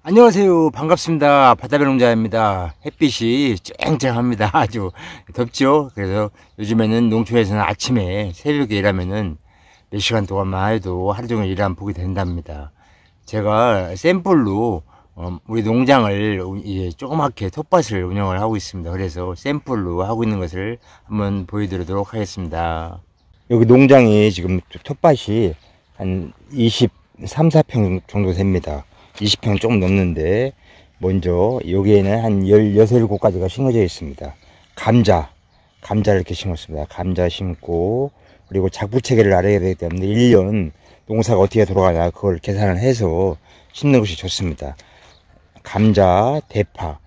안녕하세요. 반갑습니다. 바다배농자입니다. 햇빛이 쨍쨍합니다. 아주 덥죠. 그래서 요즘에는 농촌에서는 아침에 새벽에 일하면은 몇 시간 동안만 해도 하루 종일 일하면 보게 된답니다. 제가 샘플로 우리 농장을 이제 조그맣게 텃밭을 운영을 하고 있습니다. 그래서 샘플로 하고 있는 것을 한번 보여드리도록 하겠습니다. 여기 농장이 지금 텃밭이 한 23, 4평 정도 됩니다. 20평 조금 넘는데, 먼저 여기에는 한 16, 17가지가 심어져 있습니다. 감자를 이렇게 심었습니다. 감자 심고, 그리고 작부체계를 알아야 되기 때문에 1년 농사가 어떻게 돌아가냐 그걸 계산을 해서 심는 것이 좋습니다. 감자, 대파.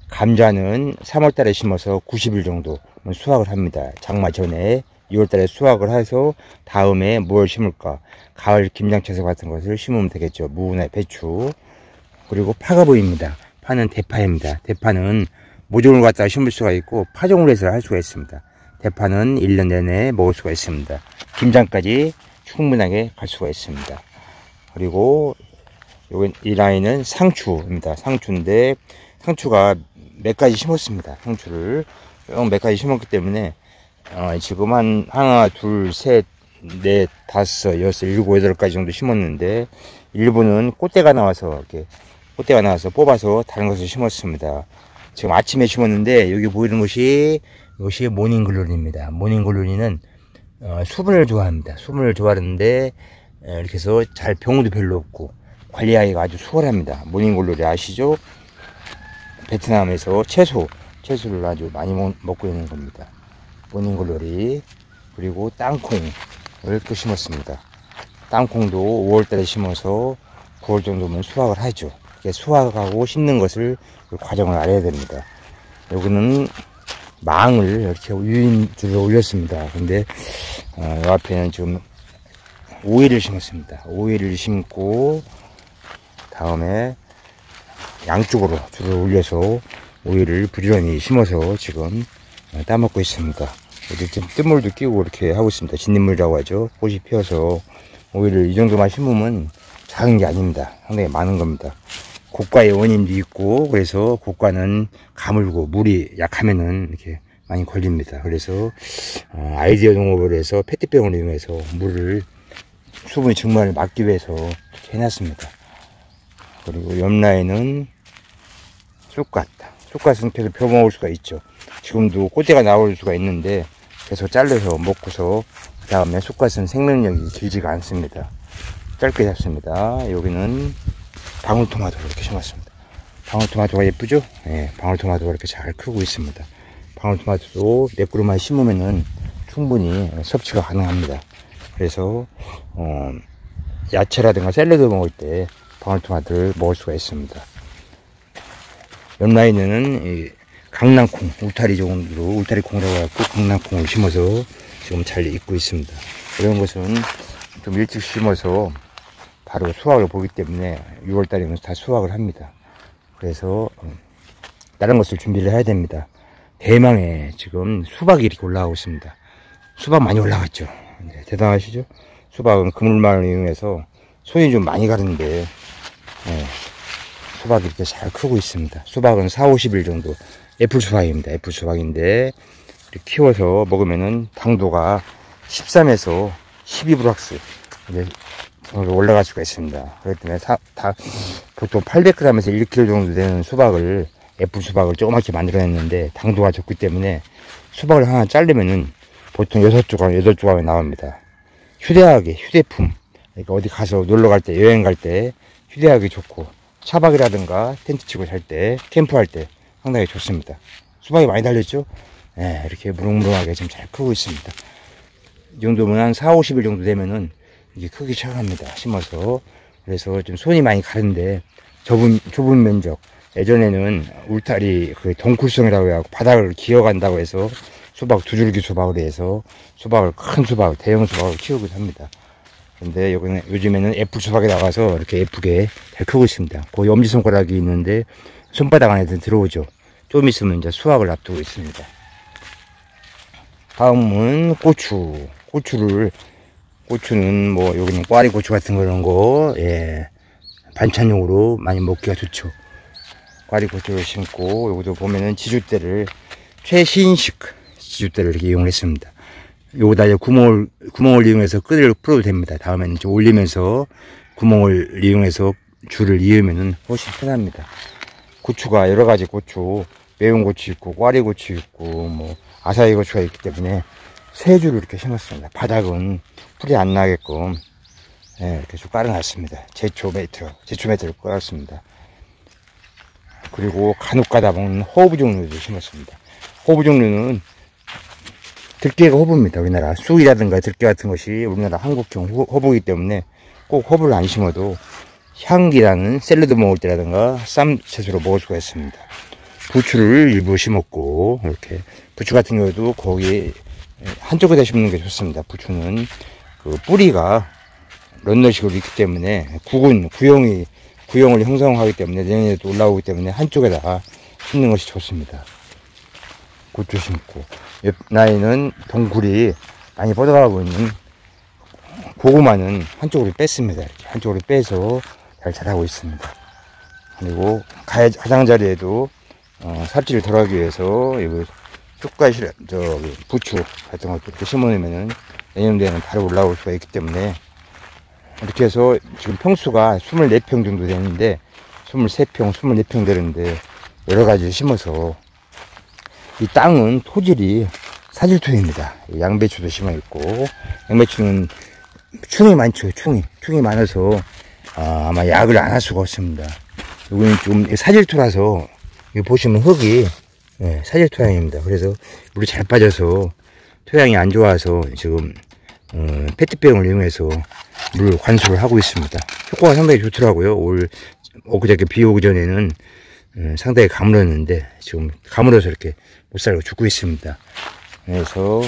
감자는 3월달에 심어서 90일 정도 수확을 합니다. 장마 전에 6월달에 수확을 해서 다음에 뭘 심을까? 가을 김장채소 같은 것을 심으면 되겠죠. 무나 배추. 그리고 파가 보입니다. 파는 대파입니다. 대파는 모종을 갖다가 심을 수가 있고 파종을 해서 할 수가 있습니다. 대파는 1년 내내 먹을 수가 있습니다. 김장까지 충분하게 갈 수가 있습니다. 그리고 이 라인은 상추입니다. 상추인데 상추가 몇 가지 심었습니다. 상추를 몇 가지 심었기 때문에 지금 한 하나, 둘, 셋, 넷, 다섯, 여섯, 일곱, 여덟 가지 정도 심었는데 일부는 꽃대가 나와서 뽑아서 다른 것을 심었습니다. 지금 아침에 심었는데 여기 보이는 것이 이것이 모닝글로리입니다. 모닝글로리는 수분을 좋아합니다. 수분을 좋아하는데 이렇게 해서 잘 병도 별로 없고 관리하기가 아주 수월합니다. 모닝글로리 아시죠? 베트남에서 채소를 아주 많이 먹고 있는 겁니다. 모닝글로리. 그리고 땅콩을 또 심었습니다. 땅콩도 5월달에 심어서 9월 정도면 수확을 하죠. 수확하고 심는 것을 그 과정을 알아야 됩니다. 여기는 망을 이렇게 유인줄을 올렸습니다. 근데 이 앞에는 지금 오이를 심었습니다. 오이를 심고 다음에 양쪽으로 줄을 올려서 오이를 부지런히 심어서 지금 따먹고 있습니다. 여기 지금 뜬물도 끼고 이렇게 하고 있습니다. 진딧물이라고 하죠. 꽃이 피어서 오이를 이 정도만 심으면 작은 게 아닙니다. 상당히 많은 겁니다. 고가의 원인도 있고, 그래서 고가는 가물고 물이 약하면은 이렇게 많이 걸립니다. 그래서 아이디어 농업을 해서 페트병을 이용해서 물을 수분의 증발을 막기 위해서 이렇게 해놨습니다. 그리고 옆 라인은 쑥갓은 계속 펴 먹을 수가 있죠. 지금도 꽃대가 나올 수가 있는데 계속 잘라서 먹고서 그 다음에 쑥갓은 생명력이 길지가 않습니다. 짧게 잡습니다. 여기는 방울토마토를 이렇게 심었습니다. 방울토마토가 예쁘죠? 네, 방울토마토가 이렇게 잘 크고 있습니다. 방울토마토도 몇 그루만 심으면은 충분히 섭취가 가능합니다. 그래서 야채라든가 샐러드 먹을 때 방울토마토를 먹을 수가 있습니다. 옆 라인에는 강낭콩, 울타리콩이라고 해갖고 강낭콩을 심어서 지금 잘 익고 있습니다. 이런 것은 좀 일찍 심어서 바로 수확을 보기 때문에 6월달이면 다 수확을 합니다. 그래서 다른 것을 준비를 해야 됩니다. 대망에 지금 수박이 이렇게 올라가고 있습니다. 수박 많이 올라갔죠. 네, 대단하시죠? 수박은 그물망을 이용해서 손이 좀 많이 가는데 수박이 이렇게 잘 크고 있습니다. 수박은 4, 50일 정도 애플수박입니다. 애플수박인데 이렇게 키워서 먹으면은 당도가 13에서 12브락스 올라갈 수가 있습니다. 그렇기 때문에 보통 800g에서 1kg 정도 되는 수박을 애플수박을 조그맣게 만들어냈는데 당도가 좋기 때문에 수박을 하나 자르면은 보통 6조각, 8조각이 나옵니다. 휴대품, 그러니까 어디 가서 놀러 갈 때, 여행 갈 때 휴대하기 좋고 차박이라든가 텐트 치고 잘 때, 캠프할 때 상당히 좋습니다. 수박이 많이 달렸죠? 네, 이렇게 무릉무릉하게 지금 잘 크고 있습니다. 이 정도면 한 4, 50일 정도 되면은 이게 크기 시작합니다. 심어서. 그래서 좀 손이 많이 가는데 좁은 면적. 예전에는 울타리 덩쿨성이라고 해서 바닥을 기어간다고 해서 수박 두줄기 수박으로 해서 대형 수박을 키우기도 합니다. 근데 요즘에는 애플 수박에 나가서 이렇게 예쁘게 잘 크고 있습니다. 거의 엄지손가락이 있는데 손바닥 안에 들어오죠. 좀 있으면 이제 수확을 앞두고 있습니다. 다음은 고추는 뭐 여기는 꽈리고추 같은 그런 거 반찬용으로 많이 먹기가 좋죠. 꽈리고추를 심고, 요것도 보면은 지주대를, 최신식 지주대를 이렇게 이용했습니다. 요거다 이제 구멍을 이용해서 끈을 풀어도 됩니다. 다음에는 좀 올리면서 구멍을 이용해서 줄을 이으면은 훨씬 편합니다. 고추가 여러 가지 고추, 매운 고추 있고, 꽈리고추 있고, 뭐, 아사이 고추가 있기 때문에 세 줄을 이렇게 심었습니다. 바닥은 풀이 안 나게끔, 예, 이렇게 쭉 깔아놨습니다. 제초 매트를 깔았습니다. 그리고 간혹 가다 보면 허브 종류도 심었습니다. 허브 종류는 들깨가 허브입니다. 우리나라 쑥이라든가 들깨 같은 것이 우리나라 한국형 허브이기 때문에 꼭 허브를 안 심어도 향기라는 샐러드 먹을 때라든가 쌈 채소로 먹을 수가 있습니다. 부추를 일부 심었고, 이렇게 부추 같은 경우도 거기 한쪽에다 심는 게 좋습니다. 부추는 그 뿌리가 런너식으로 있기 때문에 구형을 형성하기 때문에 내년에도 올라오기 때문에 한쪽에다가 심는 것이 좋습니다. 고추 심고, 옆 나이는 동굴이 많이 뻗어가고 있는 고구마는 한쪽으로 뺐습니다. 이렇게 한쪽으로 빼서 잘 자라고 있습니다. 그리고 가장자리에도 삽질을 덜하기 위해서 이거 부추 같은 것도 이렇게 심어놓으면은 내년도에는 바로 올라올 수가 있기 때문에, 이렇게 해서 지금 평수가 24평 정도 되는데, 23평, 24평 되는데 여러 가지 심어서, 이 땅은 토질이 사질토입니다. 양배추도 심어 있고, 양배추는 충이 많죠. 충이 많아서 아마 약을 안 할 수가 없습니다. 여기는 좀 사질토라서, 여기 보시면 흙이 사질 토양입니다. 그래서 물이 잘 빠져서 토양이 안 좋아서 지금 페트병을 이용해서 물 관수를 하고 있습니다. 효과가 상당히 좋더라고요. 엊그저께 비 오기 전에는 상당히 가물었는데 지금 가물어서 이렇게 못 살고 죽고 있습니다. 그래서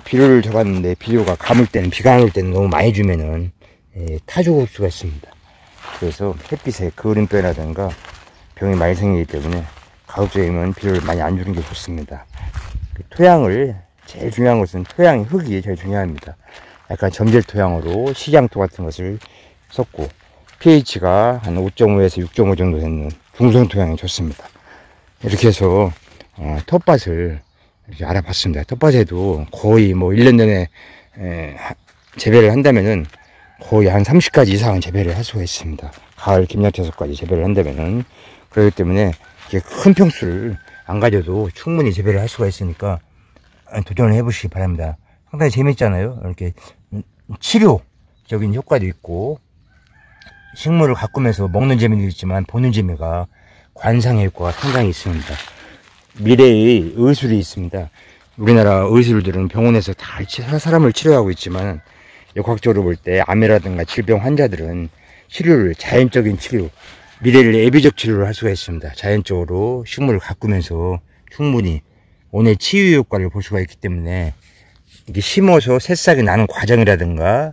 비료를 줘봤는데, 비료가 비가 안 올 때는 너무 많이 주면은 타 죽을 수가 있습니다. 그래서 햇빛에 그을림병이라든가 병이 많이 생기기 때문에 가급적이면 비료를 많이 안 주는 게 좋습니다. 제일 중요한 것은 흙이 제일 중요합니다. 약간 점질 토양으로 시장토 같은 것을 섞고, pH가 한 5.5에서 6.5 정도 되는 중성 토양이 좋습니다. 이렇게 해서 텃밭을 이렇게 알아봤습니다. 텃밭에도 거의 뭐 1년 전에 재배를 한다면은 거의 한 30가지 이상은 재배를 할 수가 있습니다. 가을 김양채소까지 재배를 한다면은. 그렇기 때문에 이렇게 큰 평수를 안 가져도 충분히 재배를 할 수가 있으니까 도전을 해보시기 바랍니다. 상당히 재밌잖아요. 이렇게 치료적인 효과도 있고, 식물을 가꾸면서 먹는 재미도 있지만 보는 재미가, 관상의 효과가 상당히 있습니다. 미래의 의술이 있습니다. 우리나라 의술들은 병원에서 다 사람을 치료하고 있지만, 역학적으로 볼 때 암이라든가 질병 환자들은 자연적인 치료, 미래를 예비적 치료를 할 수가 있습니다. 자연적으로 식물을 가꾸면서 충분히 온의 치유 효과를 볼 수가 있기 때문에, 이게 심어서 새싹이 나는 과정이라든가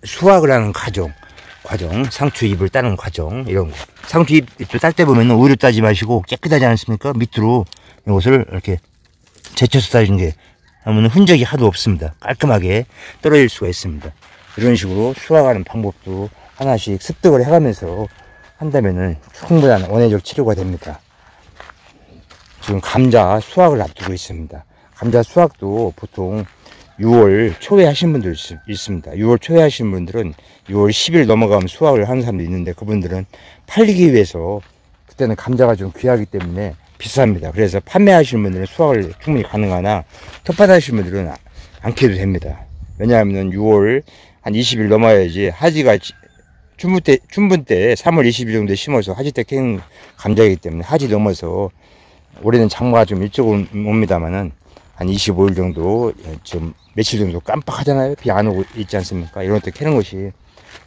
수확을 하는 과정, 상추잎을 따는 과정, 이런 거. 상추잎도 딸 때 보면 오히려 따지 마시고 깨끗하지 않습니까? 밑으로 이것을 이렇게 제쳐서 따주는 게 하면 흔적이 하도 없습니다. 깔끔하게 떨어질 수가 있습니다. 이런 식으로 수확하는 방법도 하나씩 습득을 해가면서 한다면은 충분한 원예적 치료가 됩니다. 지금 감자 수확을 앞두고 있습니다. 감자 수확도 보통 6월 초에 하신 분들 있습니다. 6월 초에 하신 분들은 6월 10일 넘어가면 수확을 하는 사람도 있는데, 그분들은 팔리기 위해서, 그때는 감자가 좀 귀하기 때문에 비쌉니다. 그래서 판매하시는 분들은 수확을 충분히 가능하나, 텃밭 하시는 분들은 안 캐도 됩니다. 왜냐하면 6월 한 20일 넘어야지 하지가 춘분 때 3월 20일 정도에 심어서 하지 때 캐는 감자이기 때문에, 하지 넘어서 올해는 장마가 좀 일찍 옵니다만은 한 25일 정도, 좀 며칠 정도 깜빡하잖아요. 비 안 오고 있지 않습니까? 이런 때 캐는 것이,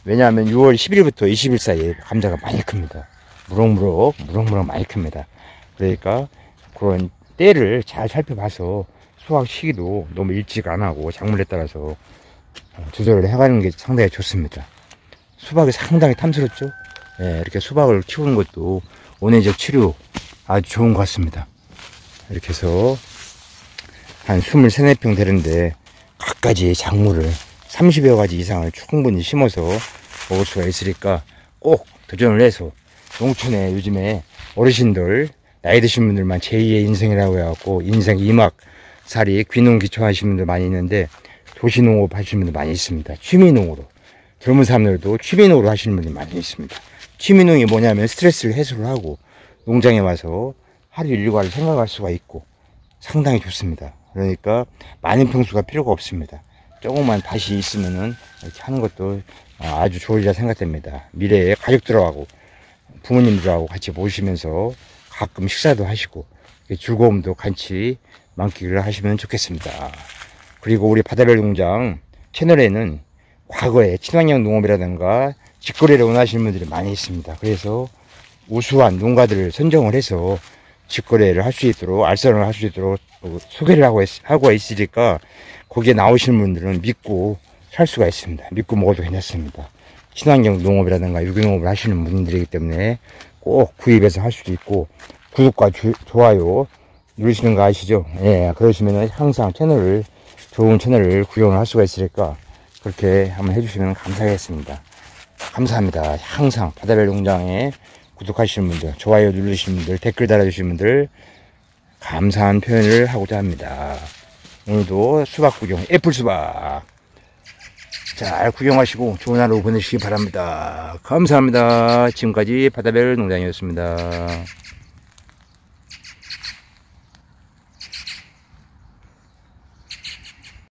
왜냐하면 6월 10일부터 20일 사이에 감자가 많이 큽니다. 무럭무럭 많이 큽니다. 그러니까 그런 때를 잘 살펴봐서 수확 시기도 너무 일찍 안 하고 작물에 따라서 조절을 해가는 게 상당히 좋습니다. 수박이 상당히 탐스럽죠. 이렇게 수박을 키우는 것도 원예적 치료 아주 좋은 것 같습니다. 이렇게 해서 한 23, 4평 되는데, 각가지 작물을 30여 가지 이상을 충분히 심어서 먹을 수가 있으니까 꼭 도전을 해서 농촌에 요즘에 어르신들 나이 드신 분들만 제2의 인생이라고 해갖고 인생 2막 살이 귀농 귀촌하시는 분들 많이 있는데 도시농업 하시는 분들 많이 있습니다. 취미농으로 젊은 사람들도 취미농으로 하시는 분들이 많이 있습니다. 취미농이 뭐냐면 스트레스를 해소를 하고 농장에 와서 하루 일과를 생각할 수가 있고 상당히 좋습니다. 그러니까 많은 평수가 필요가 없습니다. 조금만 밭이 있으면은 이렇게 하는 것도 아주 좋으리라 생각됩니다. 미래에 가족들하고 부모님들하고 같이 모시면서 가끔 식사도 하시고 즐거움도 같이 만끽을 하시면 좋겠습니다. 그리고 우리 바다별 농장 채널에는 과거에 친환경 농업이라든가 직거래를 원하시는 분들이 많이 있습니다. 그래서 우수한 농가들을 선정을 해서 직거래를 할 수 있도록 알선을 할 수 있도록 소개를 하고 있으니까 거기에 나오시는 분들은 믿고 살 수가 있습니다. 믿고 먹어도 괜찮습니다. 친환경 농업이라든가 유기농업을 하시는 분들이기 때문에 꼭 구입해서 할 수도 있고 구독과 좋아요 누르시는 거 아시죠? 예, 그러시면 항상 좋은 채널을 구경을 할 수가 있으니까 그렇게 한번 해주시면 감사하겠습니다. 감사합니다. 항상 바다별 농장에 구독하시는 분들, 좋아요 누르시는 분들, 댓글 달아주시는 분들 감사한 표현을 하고자 합니다. 오늘도 수박 구경, 애플 수박 잘 구경하시고 좋은 하루 보내시기 바랍니다. 감사합니다. 지금까지 바다별 농장이었습니다.